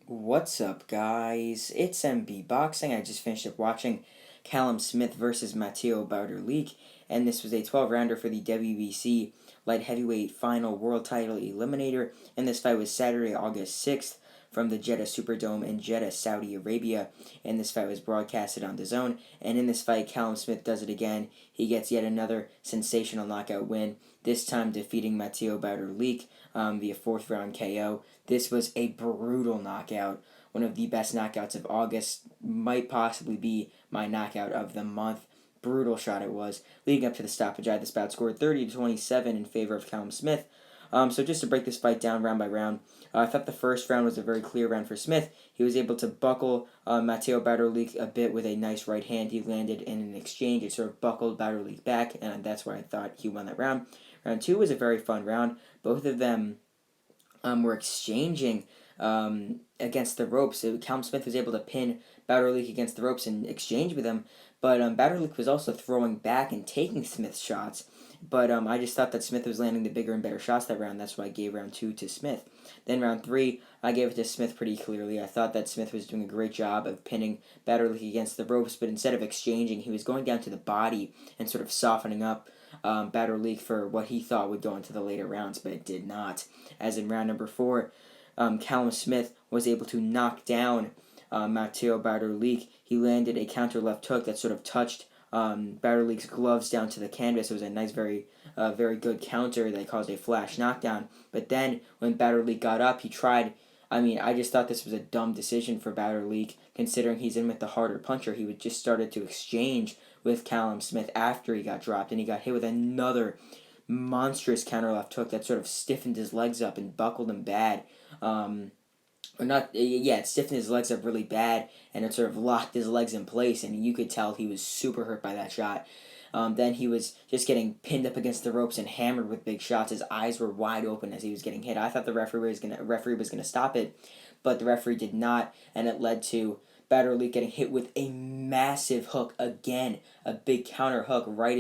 What's up, guys? It's MB Boxing. I just finished up watching Callum Smith versus Mathieu Bauderlique, and this was a 12-rounder for the WBC light heavyweight final world title eliminator. And this fight was Saturday, August 6th from the Jeddah Superdome in Jeddah, Saudi Arabia. And this fight was broadcasted on DAZN. And in this fight, Callum Smith does it again. He gets yet another sensational knockout win, this time defeating Mathieu Bauderlique via fourth round KO. This was a brutal knockout, one of the best knockouts of August, might possibly be my knockout of the month. Brutal shot it was. Leading up to the stoppage, this bout scored 30-27 in favor of Callum Smith. So just to break this fight down round by round, I thought the first round was a very clear round for Smith. He was able to buckle Mathieu Bauderlique a bit with a nice right hand he landed in an exchange. It sort of buckled Bauderlique back, and that's why I thought he won that round. Round two was a very fun round. Both of them were exchanging against the ropes. So Callum Smith was able to pin Bauderlique against the ropes and exchange with him, but Bauderlique was also throwing back and taking Smith's shots. But I just thought that Smith was landing the bigger and better shots that round. That's why I gave round two to Smith. Then round three, I gave it to Smith pretty clearly. I thought that Smith was doing a great job of pinning Bauderlique against the ropes, but instead of exchanging, he was going down to the body and sort of softening up Bauderlique for what he thought would go into the later rounds, but it did not. As in round number four, Callum Smith was able to knock down Mathieu Bauderlique. He landed a counter left hook that sort of touched Bauderlique's gloves down to the canvas. It was a nice, very good counter that caused a flash knockdown. But then when Bauderlique got up, he tried. I just thought this was a dumb decision for Bauderlique, considering he's in with the harder puncher. He would just started to exchange with Callum Smith after he got dropped, and he got hit with another monstrous counter left hook that sort of stiffened his legs up and buckled him bad. Or not, yeah, it stiffened his legs up really bad, and it sort of locked his legs in place, and you could tell he was super hurt by that shot. Then he was just getting pinned up against the ropes and hammered with big shots. His eyes were wide open as he was getting hit. I thought the referee was gonna stop it, but the referee did not, and it led to Bauderlique getting hit with a massive hook again, a big counter hook right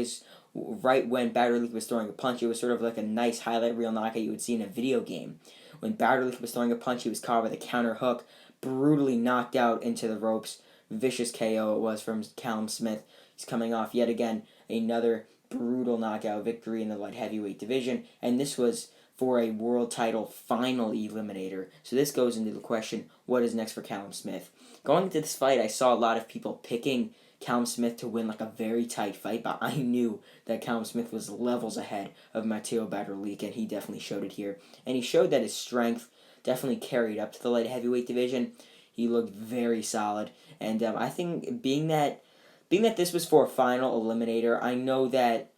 when Bauderlique was throwing a punch. It was sort of like a nice highlight reel knockout you would see in a video game. When Bauderlique was throwing a punch, he was caught with a counter hook, brutally knocked out into the ropes. Vicious KO it was from Callum Smith. He's coming off yet again another brutal knockout victory in the light heavyweight division, and this was for a world title final eliminator. So this goes into the question, what is next for Callum Smith? Going into this fight, I saw a lot of people picking Callum Smith to win like a very tight fight, but I knew that Callum Smith was levels ahead of Mathieu Bauderlique, and he definitely showed it here. And he showed that his strength definitely carried up to the light heavyweight division. He looked very solid, and I think being that this was for a final eliminator, I know that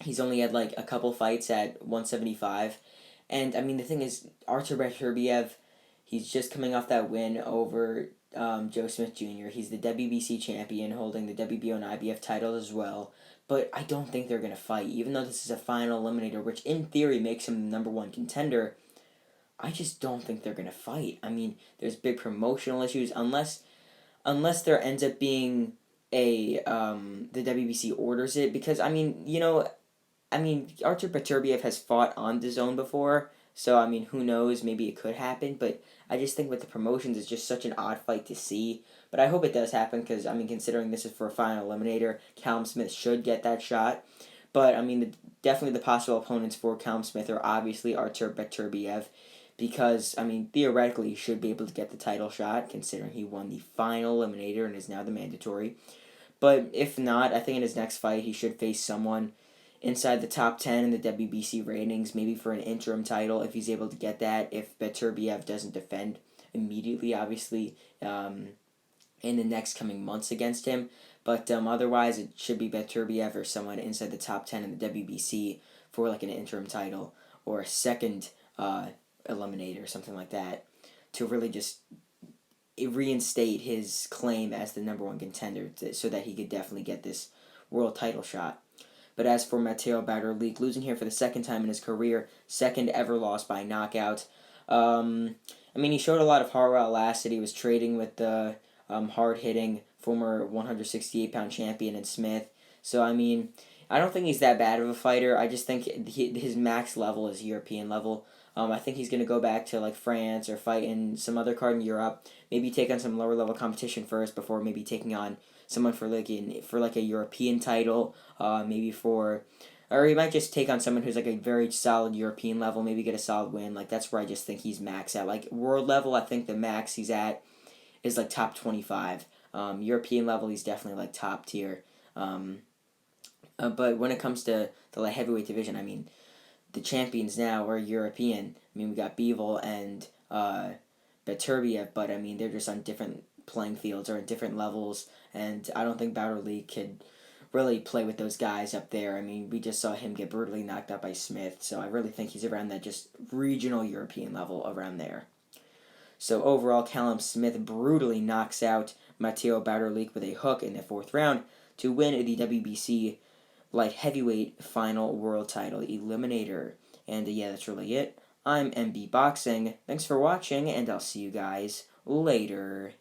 he's only had like a couple fights at 175, and the thing is, Artur Beterbiev, he's just coming off that win over Joe Smith Jr. He's the WBC champion, holding the WBO and IBF titles as well. But I don't think they're going to fight. Even though this is a final eliminator, which in theory makes him the number one contender, I just don't think they're going to fight. There's big promotional issues unless there ends up being a the WBC orders it, because Artur Beterbiev has fought on the zone before, so who knows? Maybe it could happen, but I just think with the promotions, it's just such an odd fight to see. But I hope it does happen because considering this is for a final eliminator, Callum Smith should get that shot. But definitely the possible opponents for Callum Smith are obviously Artur Beterbiev, because theoretically he should be able to get the title shot considering he won the final eliminator and is now the mandatory. But if not, I think in his next fight he should face someone inside the top 10 in the WBC ratings, maybe for an interim title if he's able to get that, if Beterbiev doesn't defend immediately, obviously, in the next coming months against him. But otherwise, it should be Beterbiev or someone inside the top 10 in the WBC for like an interim title or a second eliminator or something like that to really just reinstate his claim as the number one contender so that he could definitely get this world title shot. But as for Mathieu Bauderlique, losing here for the second time in his career, second ever loss by knockout. He showed a lot of heart while it lasted. He was trading with the hard-hitting former 168-pound champion in Smith. So, I don't think he's that bad of a fighter. I just think his max level is European level. I think he's going to go back to like France or fight in some other card in Europe. Maybe take on some lower level competition first before maybe taking on someone for like a European title. Maybe for, or he might just take on someone who's like a very solid European level. Maybe get a solid win. Like that's where I just think he's max at. Like world level, I think the max he's at is like top 25. European level, he's definitely like top tier. But when it comes to the light heavyweight division, I mean, the champions now are European. I mean, we got Bivol and Beterbiev, but I mean, they're just on different playing fields or at different levels, and I don't think Bauderlique could really play with those guys up there. I mean, we just saw him get brutally knocked out by Smith, so I really think he's around that just regional European level around there. So overall, Callum Smith brutally knocks out Mathieu Bauderlique with a hook in the fourth round to win the WBC light heavyweight final world title eliminator. And yeah, that's really it. I'm MB Boxing. Thanks for watching, and I'll see you guys later.